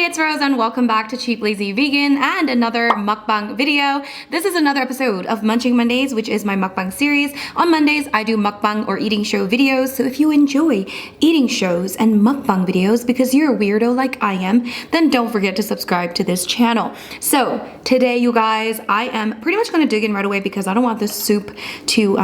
It's Rose and welcome back to Cheap Lazy Vegan and another mukbang video. This is another episode of Munching Mondays, which is my mukbang series. On Mondays, I do mukbang or eating show videos. So if you enjoy eating shows and mukbang videos because you're a weirdo like I am, then don't forget to subscribe to this channel. So today, you guys, I am pretty much going to dig in right away because I don't want this soup to,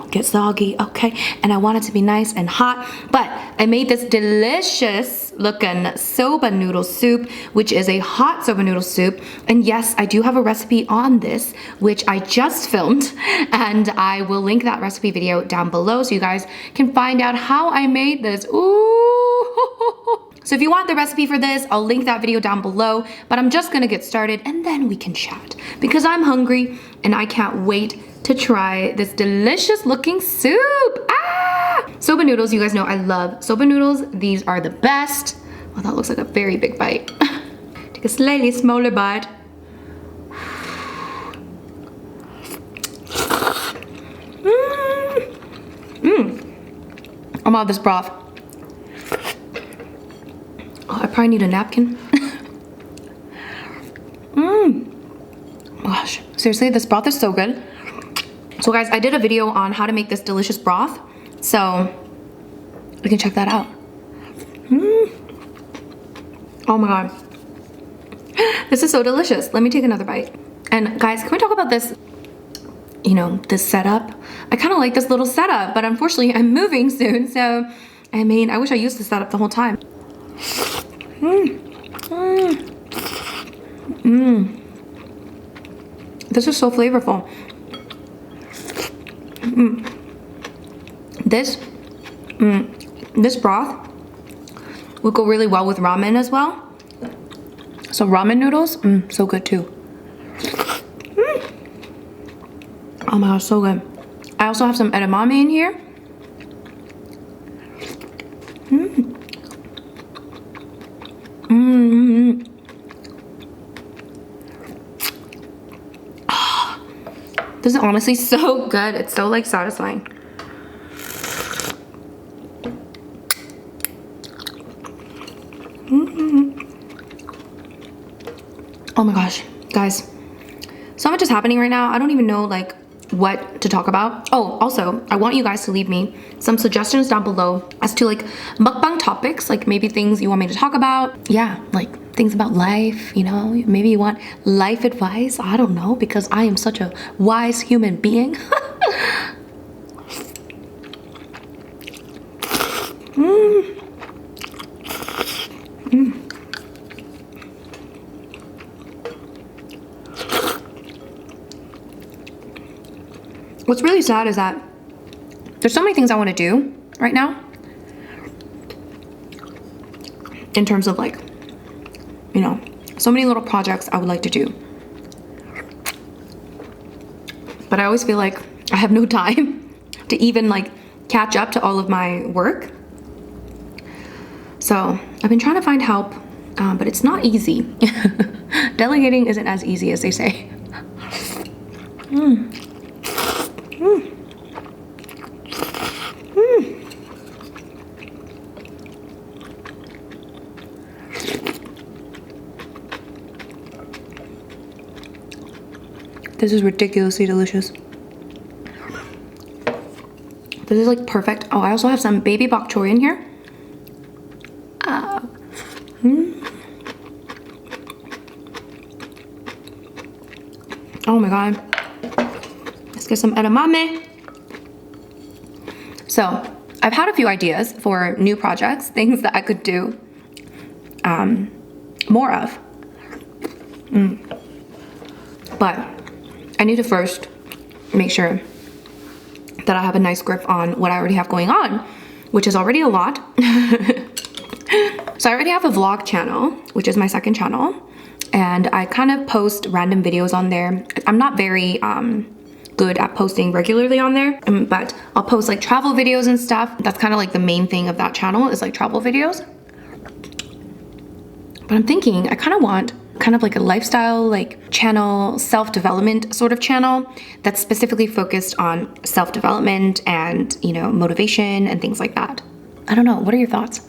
get soggy, okay? And I want it to be nice and hot. But I made this delicious looking soba noodle soup, which is a hot soba noodle soup. And yes, I do have a recipe on this, which I just filmed, and I will link that recipe video down below so you guys can find out how I made this. Ooh. So if you want the recipe for this, I'll link that video down below, but I'm just gonna get started and then we can chat because I'm hungry and I can't wait to try this delicious looking soup. Soba noodles, you guys know I love soba noodles. These are the best. Well, that looks like a very big bite. Take a slightly smaller bite. I'm out of this broth. Oh, I probably need a napkin. Gosh, seriously, this broth is so good. So guys, I did a video on how to make this delicious broth, so you can check that out. Oh my god, this is so delicious. Let me take another bite. And guys, can we talk about this, this setup? I kind of like this little setup, but unfortunately I'm moving soon, so I mean, I wish I used this setup the whole time. This is so flavorful. This broth would go really well with ramen as well. So ramen noodles, so good too. Oh my gosh, so good. I also have some edamame in here. This is honestly so good. It's so like satisfying. Oh my gosh, guys, so much is happening right now. I don't even know like what to talk about. Oh, also, I want you guys to leave me some suggestions down below as to like mukbang topics, like maybe things you want me to talk about. Yeah, like things about life, maybe you want life advice. I don't know, because I am such a wise human being. What's really sad is that there's so many things I want to do right now in terms of like, so many little projects I would like to do. But I always feel like I have no time to even like catch up to all of my work. So I've been trying to find help, but it's not easy. Delegating isn't as easy as they say. This is ridiculously delicious. This is like perfect. Oh, I also have some baby bok choy in here. Oh my god. Let's get some edamame. So, I've had a few ideas for new projects, things that I could do more of. But I need to first make sure that I have a nice grip on what I already have going on, which is already a lot. So I already have a vlog channel, which is my second channel, and I kind of post random videos on there. I'm not very good at posting regularly on there, but I'll post like travel videos and stuff. That's kind of like the main thing of that channel is like travel videos. But I'm thinking I kind of want kind of like a lifestyle like channel, self-development sort of channel that's specifically focused on self-development and, you know, motivation and things like that. I don't know. What are your thoughts?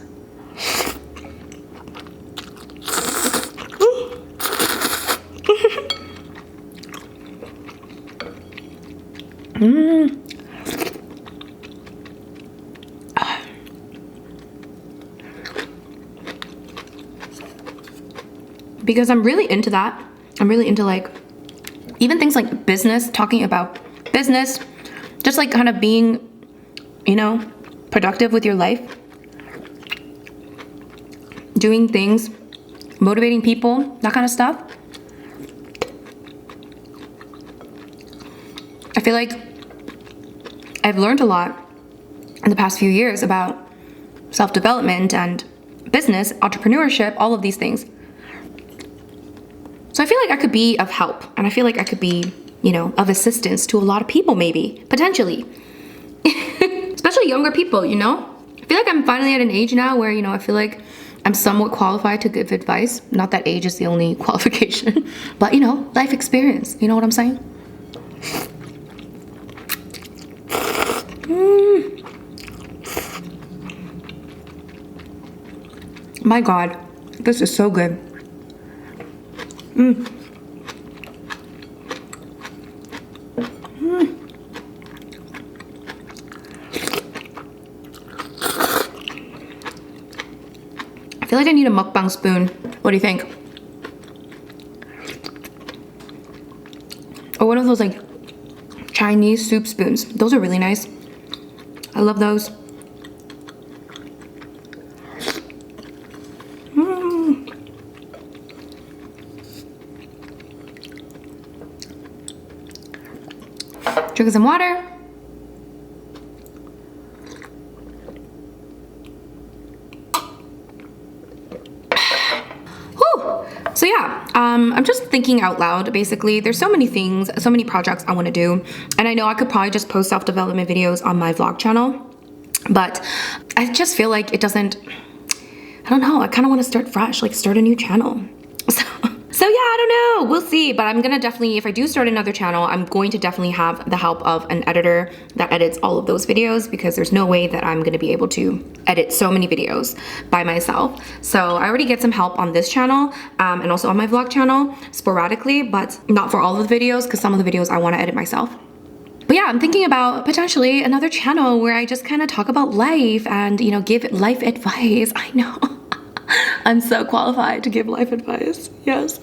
Because I'm really into that. I'm really into like even things like business, talking about business, just like kind of being, you know, productive with your life, doing things, motivating people, that kind of stuff. I feel like I've learned a lot in the past few years about self-development and business, entrepreneurship, all of these things. So I feel like I could be of help, and I feel like I could be, you know, of assistance to a lot of people, maybe, potentially. Especially younger people, you know? I feel like I'm finally at an age now where, you know, I feel like I'm somewhat qualified to give advice. Not that age is the only qualification, but, you know, life experience. You know what I'm saying? My God, this is so good. I feel like I need a mukbang spoon. What do you think? Or one of those like Chinese soup spoons. Those are really nice. I love those. Drink some water. Whew. So yeah, I'm just thinking out loud, basically. There's so many things, so many projects I want to do. And I know I could probably just post self-development videos on my vlog channel, but I just feel like it doesn't, I don't know, I kind of want to start fresh, like start a new channel. So yeah, I don't know, we'll see, but I'm gonna definitely, if I do start another channel, I'm going to definitely have the help of an editor that edits all of those videos, because there's no way that I'm gonna be able to edit so many videos by myself. So I already get some help on this channel and also on my vlog channel sporadically, but not for all of the videos, because some of the videos I wanna edit myself. But yeah, I'm thinking about potentially another channel where I just kind of talk about life and, you know, give life advice. I know. I'm so qualified to give life advice. Yes.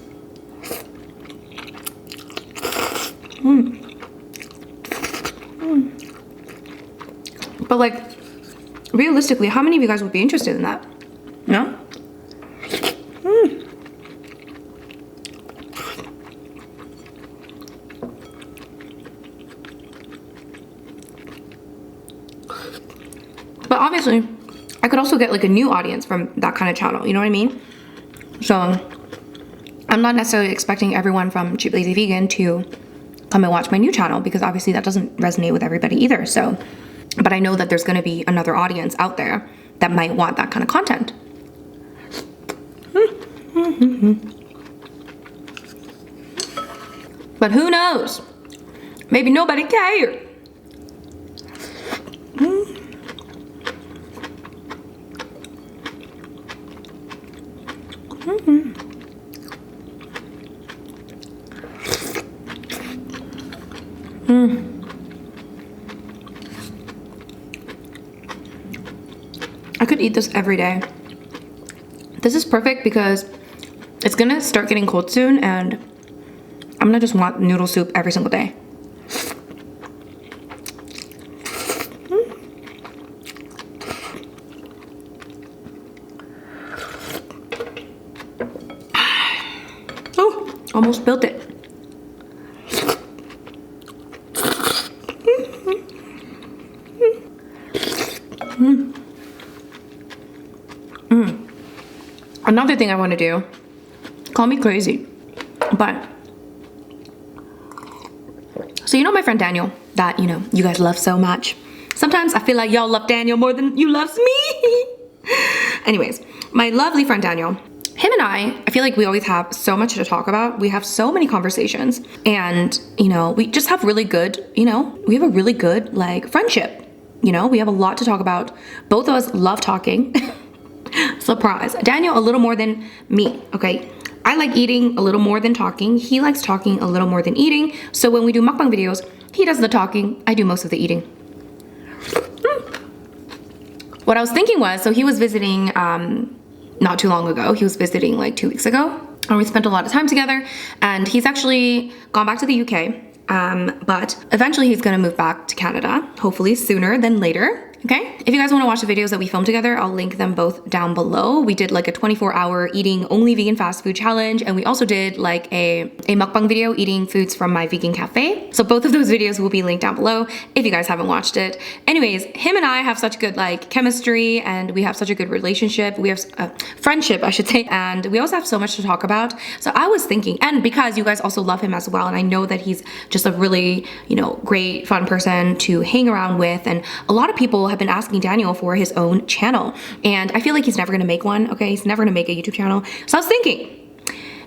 But like, realistically, how many of you guys would be interested in that? No? But obviously, I could also get like a new audience from that kind of channel, you know what I mean? So I'm not necessarily expecting everyone from Cheap Lazy Vegan to come and watch my new channel, because obviously that doesn't resonate with everybody either. So, but I know that there's going to be another audience out there that might want that kind of content. But who knows? Maybe nobody cared. I could eat this every day. This is perfect because it's gonna start getting cold soon, and I'm gonna just want noodle soup every single day. Oh, almost spilled it. Another thing I want to do, call me crazy, but so you know my friend Daniel that, you know, you guys love so much. Sometimes I feel like y'all love Daniel more than you loves me. Anyways, my lovely friend Daniel, him and I feel like we always have so much to talk about. We have so many conversations, and you know, we just have really good, you know, we have a really good like friendship. You know, we have a lot to talk about. Both of us love talking. Surprise. Daniel a little more than me, okay? I like eating a little more than talking. He likes talking a little more than eating. So when we do mukbang videos, he does the talking, I do most of the eating. What I was thinking was, so he was visiting not too long ago. He was visiting like 2 weeks ago, and we spent a lot of time together, and he's actually gone back to the UK. But eventually he's gonna move back to Canada, hopefully sooner than later. Okay, if you guys want to watch the videos that we filmed together, I'll link them both down below. We did like a 24-hour eating only vegan fast food challenge, and we also did like a mukbang video eating foods from my vegan cafe. So both of those videos will be linked down below if you guys haven't watched it. Anyways, him and I have such good like chemistry, and we have such a good relationship. We have a friendship, I should say, and we also have so much to talk about. So I was thinking, and because you guys also love him as well, and I know that he's just a really, you know, great, fun person to hang around with, and a lot of people have been asking Daniel for his own channel, and I feel like he's never gonna make one. Okay, he's never gonna make a YouTube channel. So I was thinking,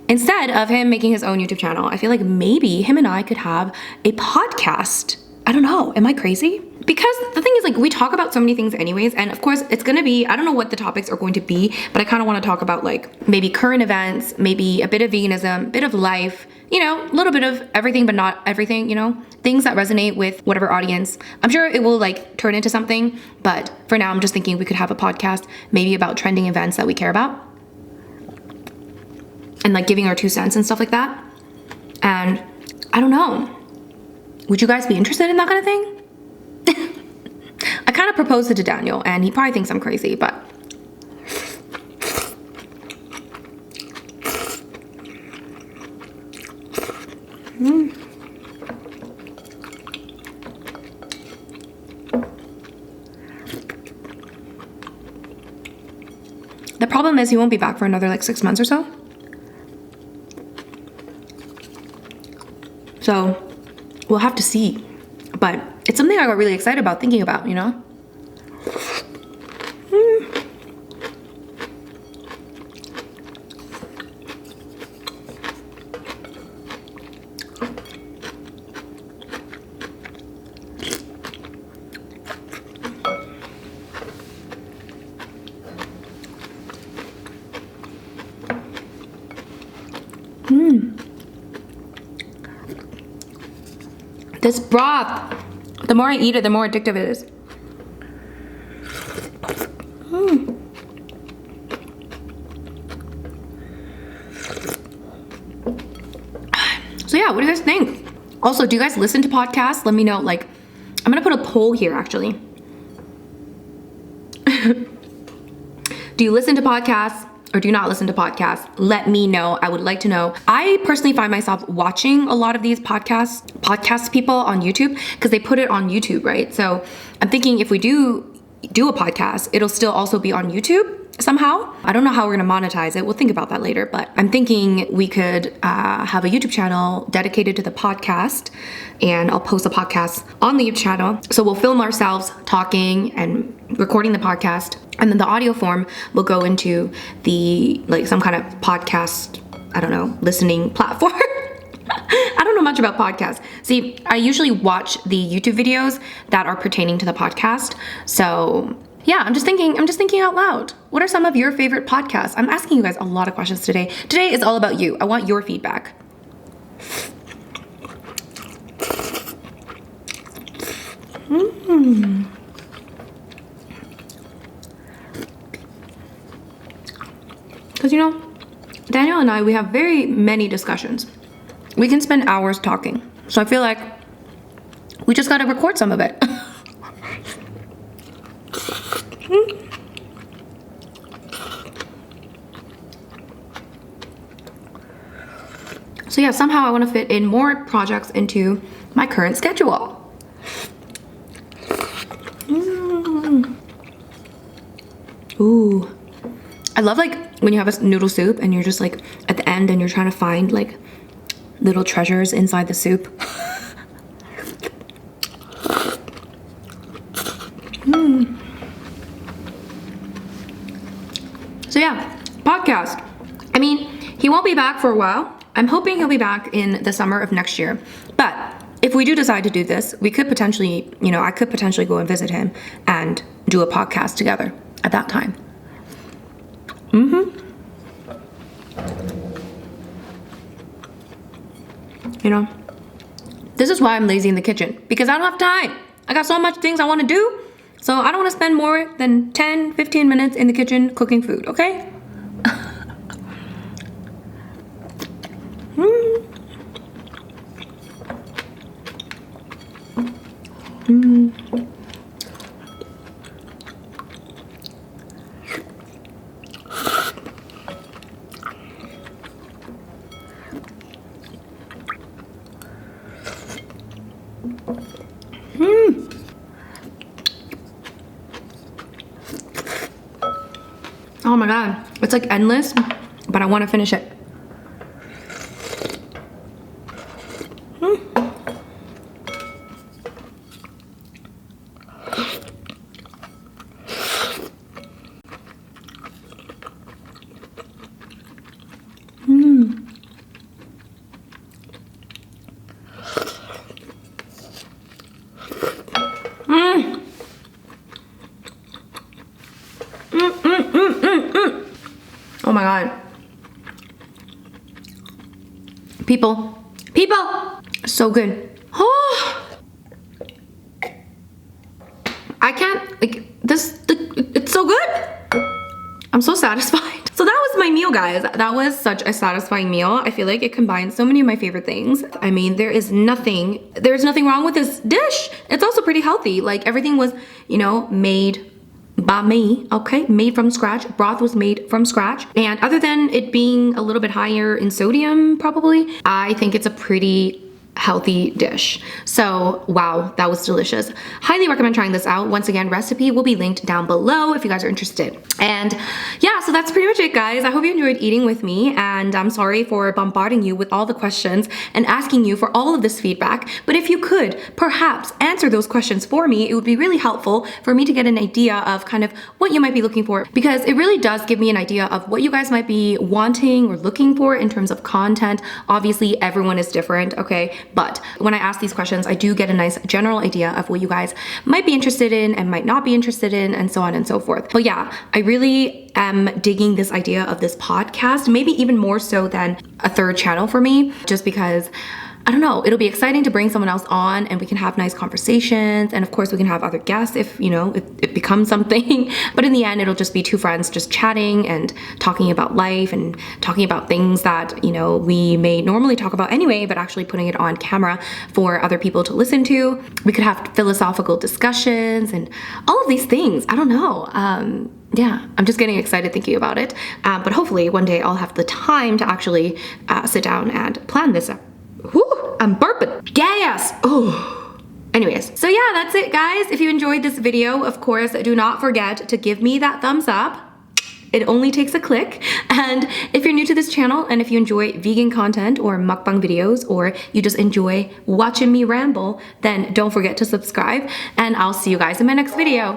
instead of him making his own YouTube channel, I feel like maybe him and I could have a podcast. I don't know, am I crazy? Because the thing is, like, we talk about so many things anyways, and of course it's gonna be, I don't know what the topics are going to be, but I kind of want to talk about like maybe current events, maybe a bit of veganism, a bit of life, you know, a little bit of everything but not everything, you know, things that resonate with whatever audience. I'm sure it will like turn into something, but for now I'm just thinking we could have a podcast maybe about trending events that we care about, and like giving our 2 cents and stuff like that. And I don't know, would you guys be interested in that kind of thing? I kind of proposed it to Daniel, and he probably thinks I'm crazy, but the problem is he won't be back for another like 6 months or so. So we'll have to see. But it's something I got really excited about thinking about, you know? This broth, the more I eat it, the more addictive it is. So yeah, what do you guys think? Also, do you guys listen to podcasts? Let me know. Like, I'm gonna put a poll here actually. Do you listen to podcasts or do you not listen to podcasts? Let me know. I would like to know. I personally find myself watching a lot of these podcast people on YouTube because they put it on YouTube, right? So I'm thinking if we do a podcast, it'll still also be on YouTube somehow. I don't know how we're gonna monetize it. We'll think about that later, but I'm thinking we could have a YouTube channel dedicated to the podcast, and I'll post a podcast on the YouTube channel. So we'll film ourselves talking and recording the podcast, and then the audio form will go into the, like, some kind of podcast, I don't know, listening platform. I don't know much about podcasts. See, I usually watch the YouTube videos that are pertaining to the podcast. So yeah, I'm just thinking out loud. What are some of your favorite podcasts? I'm asking you guys a lot of questions today. Today is all about you. I want your feedback. Because, you know, Daniel and I, we have very many discussions. We can spend hours talking. So I feel like we just gotta record some of it. So yeah, somehow I want to fit in more projects into my current schedule. Ooh. I love like when you have a noodle soup and you're just like at the end and you're trying to find like little treasures inside the soup. So yeah, podcast. I mean, back for a while. I'm hoping he'll be back in the summer of next year. But if we do decide to do this, we could potentially, you know, I could potentially go and visit him and do a podcast together at that time. You know, this is why I'm lazy in the kitchen, because I don't have time. I got so much things I want to do, so I don't want to spend more than 10-15 minutes in the kitchen cooking food, okay? Oh my god, it's like endless, but I want to finish it. Oh my god. People, so good. Oh, I can't, like, it's so good. I'm so satisfied. So that was my meal, guys. That was such a satisfying meal. I feel like it combines so many of my favorite things. I mean, there's nothing wrong with this dish. It's also pretty healthy. Like, everything was, you know, made by me, okay? Made from scratch. Broth was made from scratch. And other than it being a little bit higher in sodium, probably, I think it's a pretty healthy dish. So wow, that was delicious. Highly recommend trying this out. Once again, recipe will be linked down below if you guys are interested. And yeah, so that's pretty much it, guys. I hope you enjoyed eating with me, and I'm sorry for bombarding you with all the questions and asking you for all of this feedback. But if you could perhaps answer those questions for me, it would be really helpful for me to get an idea of kind of what you might be looking for, because it really does give me an idea of what you guys might be wanting or looking for in terms of content. Obviously, everyone is different, okay? But when I ask these questions, I do get a nice general idea of what you guys might be interested in and might not be interested in, and so on and so forth. But yeah, I really am digging this idea of this podcast, maybe even more so than a third channel for me, just because I don't know, it'll be exciting to bring someone else on and we can have nice conversations, and of course we can have other guests if, you know, if it becomes something. But in the end, it'll just be two friends just chatting and talking about life and talking about things that, you know, we may normally talk about anyway, but actually putting it on camera for other people to listen to. We could have philosophical discussions and all of these things. I don't know. Yeah, I'm just getting excited thinking about it. But hopefully one day I'll have the time to actually sit down and plan this up. Whew, I'm burping. Gas! Oh. Anyways, so yeah, that's it, guys. If you enjoyed this video, of course, do not forget to give me that thumbs up. It only takes a click. And if you're new to this channel and if you enjoy vegan content or mukbang videos, or you just enjoy watching me ramble, then don't forget to subscribe, and I'll see you guys in my next video.